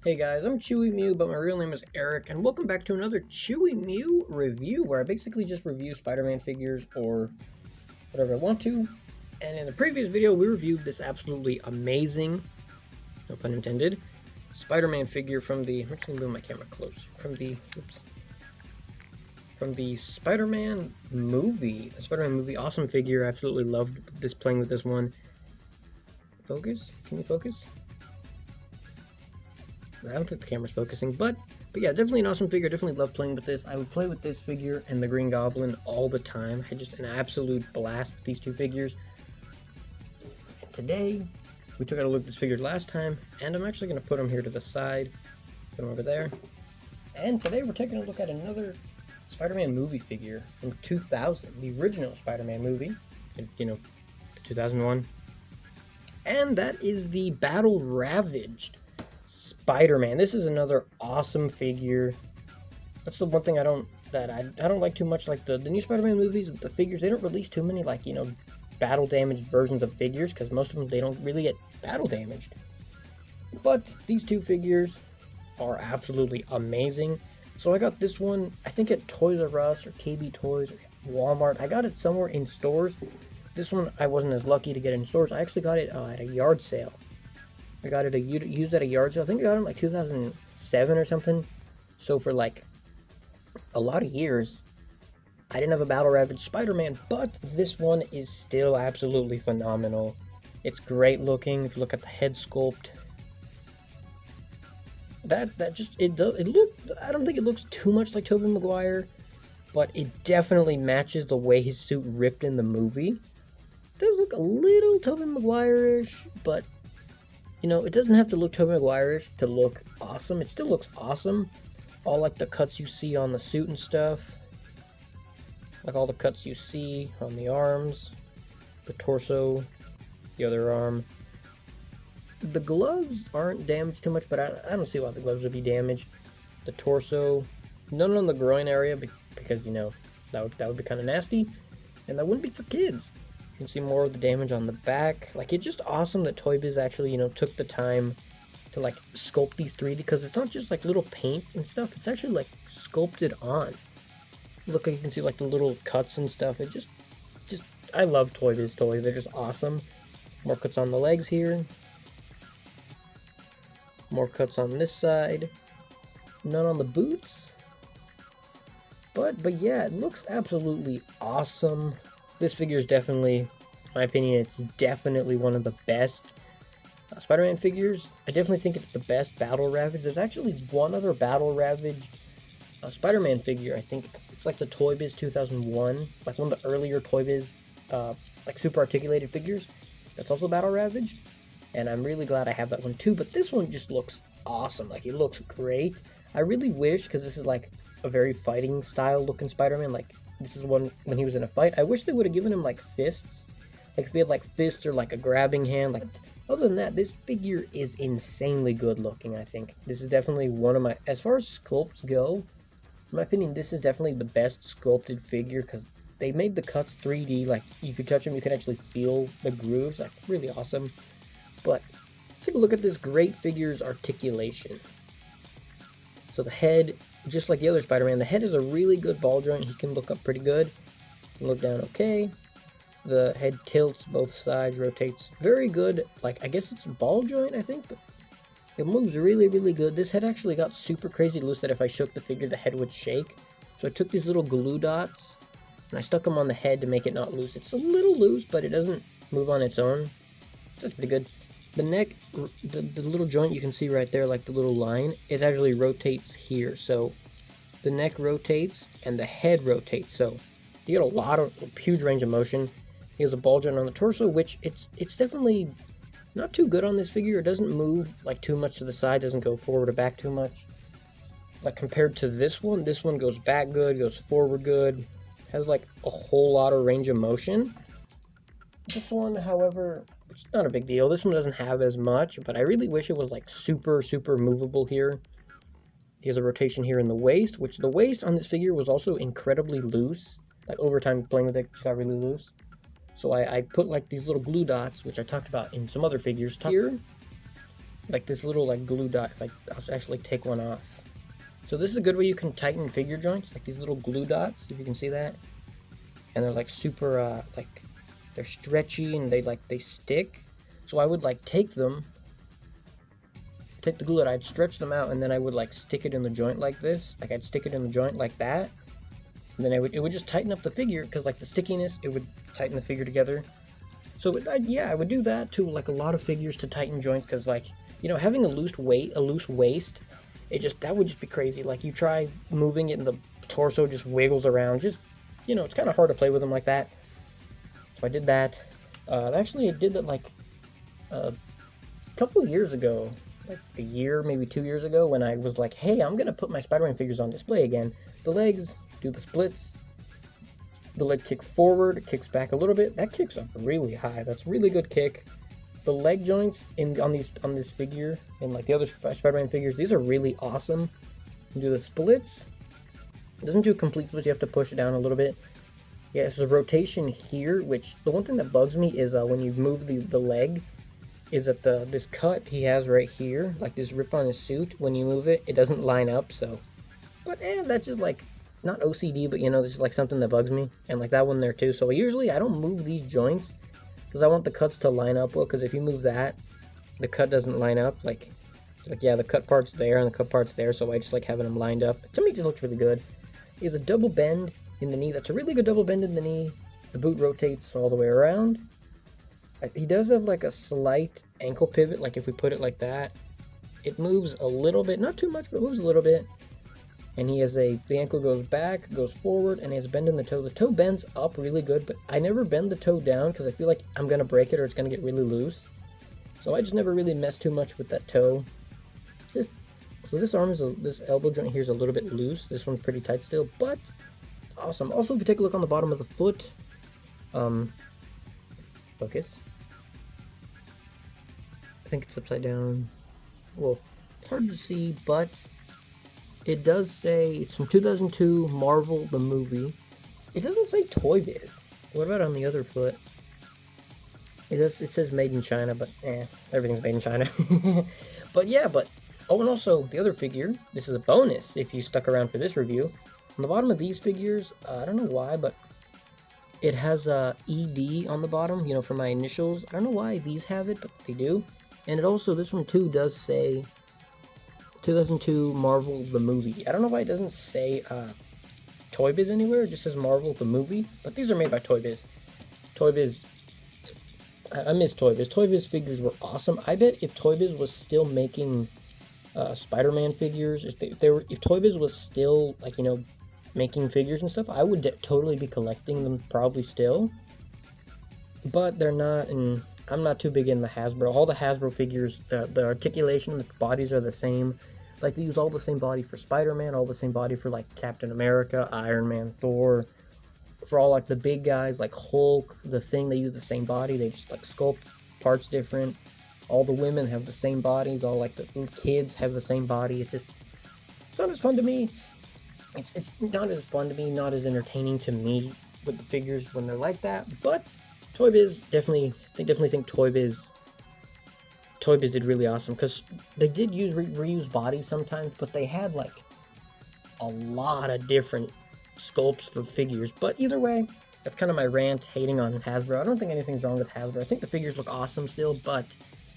Hey guys, I'm Chewy Mew, but my real name is Eric, and welcome back to another Chewy Mew review, where I basically just review Spider-Man figures or whatever I want to. And in the previous video, we reviewed this absolutely amazing, no pun intended, Spider-Man figure from the, I'm actually moving my camera close, from the Spider-Man movie. The Spider-Man movie, awesome figure, absolutely loved this, playing with this one. Focus? Can you focus? I don't think the camera's focusing, but yeah, definitely an awesome figure. Definitely love playing with this. I would play with this figure and the Green Goblin all the time. I had just an absolute blast with these two figures. And today, we took out a look at this figure last time, and I'm actually going to put him here to the side. Put him over there. And today we're taking a look at another Spider-Man movie figure from 2000, the original Spider-Man movie, you know, the 2001. And that is the Battle Ravaged Spider-Man. This is another awesome figure. That's the one thing I don't like too much. Like the new Spider-Man movies, the figures, they don't release too many battle damaged versions of figures, because most of them, they don't really get battle damaged. But these two figures are absolutely amazing. So I got this one, I think at Toys R Us or KB Toys or Walmart. I got it somewhere in stores. This one I wasn't as lucky to get in stores. I actually got it at a yard sale. I got it used at a yard sale. I think I got it in like 2007 or something. So for like a lot of years, I didn't have a Battle Ravaged Spider-Man, but this one is still absolutely phenomenal. It's great looking. If you look at the head sculpt, I don't think it looks too much like Tobey Maguire, but it definitely matches the way his suit ripped in the movie. It does look a little Tobey Maguire-ish, but you know, it doesn't have to look Tobey Maguire-ish to look awesome. It still looks awesome. All like the cuts you see on the suit and stuff. Like all the cuts you see on the arms, the torso, the other arm. The gloves aren't damaged too much, but I don't see why the gloves would be damaged. The torso, none on the groin area, because, you know, that would be kind of nasty. And that wouldn't be for kids. You can see more of the damage on the back. Like, it's just awesome that Toy Biz actually, you know, took the time to like sculpt these 3D, because it's not just like little paint and stuff, it's actually like sculpted on. Look, like you can see like the little cuts and stuff. It just I love Toy Biz toys. They're just awesome. More cuts on the legs here. More cuts on this side. None on the boots. But yeah, it looks absolutely awesome. This figure is definitely, in my opinion, it's definitely one of the best Spider-Man figures. I definitely think it's the best Battle Ravaged. There's actually one other Battle Ravaged Spider-Man figure. I think it's like the Toy Biz 2001, like one of the earlier Toy Biz like super articulated figures. That's also Battle Ravaged, and I'm really glad I have that one too. But this one just looks awesome. Like, it looks great. I really wish, because this is like a very fighting style looking Spider-Man, like this is one when he was in a fight. I wish they would have given him like fists. Like if he had like fists or like a grabbing hand. Like, other than that, this figure is insanely good looking. I think this is definitely one of my, as far as sculpts go, in my opinion, this is definitely the best sculpted figure, because they made the cuts 3D. Like, if you touch them, you can actually feel the grooves. Like, really awesome. But take a look at this great figure's articulation. So the head, just like the other Spider-Man, the head is a really good ball joint. He can look up pretty good, can look down okay. The head tilts both sides, rotates very good. Like, I guess it's ball joint, I think, but it moves really, really good. This head actually got super crazy loose that if I shook the figure, the head would shake. So I took these little glue dots and I stuck them on the head to make it not loose. It's a little loose, but it doesn't move on its own. So that's pretty good. The neck, the little joint you can see right there, like the little line, it actually rotates here. So the neck rotates and the head rotates. So you get a huge range of motion. He has a ball joint on the torso, which it's definitely not too good on this figure. It doesn't move like too much to the side, doesn't go forward or back too much. Like, compared to this one goes back good, goes forward good, has like a whole lot of range of motion. This one, however, it's not a big deal. This one doesn't have as much, but I really wish it was like super, super movable here. He has a rotation here in the waist, which the waist on this figure was also incredibly loose. Like, over time playing with it, it just got really loose. So I put like these little glue dots, which I talked about in some other figures here. like this little like glue dot. If I'll actually take one off. So this is a good way you can tighten figure joints, like these little glue dots, if you can see that. And they're like super, like they're stretchy and they stick. So I would like take the glue dot, I'd stretch them out, and then I would like stick it in the joint like this. Like I'd stick it in the joint like that. And then it would just tighten up the figure, because like the stickiness, it would tighten the figure together. So yeah, I would do that to like a lot of figures to tighten joints, because like, you know, having a loose waist, that would just be crazy. Like you try moving it and the torso just wiggles around. Just, you know, it's kind of hard to play with them like that. So I did that. Actually, I did that like a couple years ago, like a year, maybe 2 years ago, when I was like, hey, I'm gonna put my Spider-Man figures on display again. The legs do the splits. The leg kick forward, it kicks back a little bit. That kicks up really high. That's a really good kick. The leg joints on this figure and like the other Spider-Man figures, these are really awesome. You do the splits. It doesn't do complete splits. You have to push it down a little bit. Yeah, so rotation here, which the one thing that bugs me is when you move the leg, is that this cut he has right here, like this rip on his suit, when you move it, it doesn't line up. So, but that's just like, not OCD, but you know, there's like something that bugs me. And like that one there too. So usually I don't move these joints because I want the cuts to line up well, because if you move that, the cut doesn't line up. Like yeah, the cut part's there and the cut part's there, so I just like having them lined up. To me, it just looks really good. He has a double bend in the knee. That's a really good double bend in the knee. The boot rotates all the way around. He does have like a slight ankle pivot, like if we put it like that, it moves a little bit, not too much, but moves a little bit. And he has the ankle goes back, goes forward, and he has a bend in the toe. The toe bends up really good, but I never bend the toe down because I feel like I'm going to break it or it's going to get really loose. So I just never really mess too much with that toe. So this this elbow joint here is a little bit loose. This one's pretty tight still, but it's awesome. Also, if you take a look on the bottom of the foot, focus. I think it's upside down. Well, it's hard to see, but it does say it's from 2002, Marvel the movie. It doesn't say Toy Biz. What about on the other foot? It says made in China, but everything's made in China. But yeah, oh, and also the other figure, this is a bonus if you stuck around for this review. On the bottom of these figures, I don't know why, but it has ED on the bottom, you know, for my initials. I don't know why these have it, but they do. And it also, this one too does say 2002 Marvel the movie. I don't know why it doesn't say Toy Biz anywhere. It just says Marvel the movie. But these are made by Toy Biz. Toy Biz, I miss Toy Biz. Toy Biz figures were awesome. I bet if Toy Biz was still making Spider-Man figures, if Toy Biz was still, like, you know, making figures and stuff, I would totally be collecting them probably still. But they're not, and I'm not too big in the Hasbro. All the Hasbro figures, the articulation, the bodies are the same. Like, they use all the same body for Spider-Man, all the same body for, like, Captain America, Iron Man, Thor. For all, like, the big guys, like Hulk, the Thing, they use the same body. They just, like, sculpt parts different. All the women have the same bodies. All, like, the kids have the same body. It's not as fun to me. It's not as fun to me, not as entertaining to me with the figures when they're like that. But Toy Biz, definitely think Toy Biz did really awesome, because they did use reuse bodies sometimes, but they had like a lot of different sculpts for figures. But either way, that's kind of my rant hating on Hasbro. I don't think anything's wrong with Hasbro. I think the figures look awesome still, but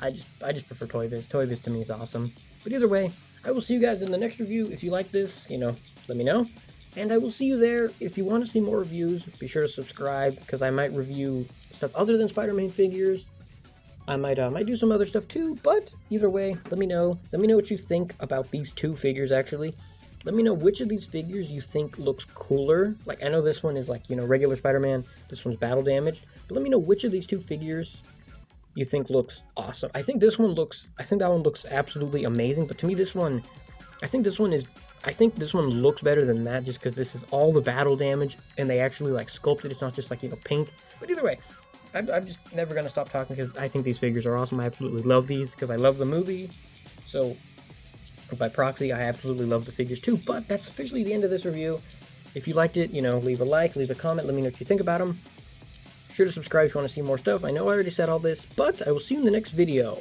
I just prefer Toy Biz. Toy Biz to me is awesome. But either way, I will see you guys in the next review. If you like this, you know, let me know. And I will see you there. If you want to see more reviews, be sure to subscribe, because I might review stuff other than Spider-Man figures. I might do some other stuff too, but either way, let me know. Let me know what you think about these two figures, actually. Let me know which of these figures you think looks cooler. Like, I know this one is like, you know, regular Spider-Man. This one's Battle Damaged. But let me know which of these two figures you think looks awesome. I think that one looks absolutely amazing. But to me, I think this one looks better than that, just because this is all the Battle Damage, and they actually like sculpted. It's not just like, you know, pink. But either way, I'm just never gonna stop talking, because I think these figures are awesome. I absolutely love these because I love the movie. So by proxy, I absolutely love the figures too. But that's officially the end of this review. If you liked it, you know, leave a like, leave a comment, let me know what you think about them. Be sure to subscribe if you want to see more stuff. I know I already said all this, but I will see you in the next video.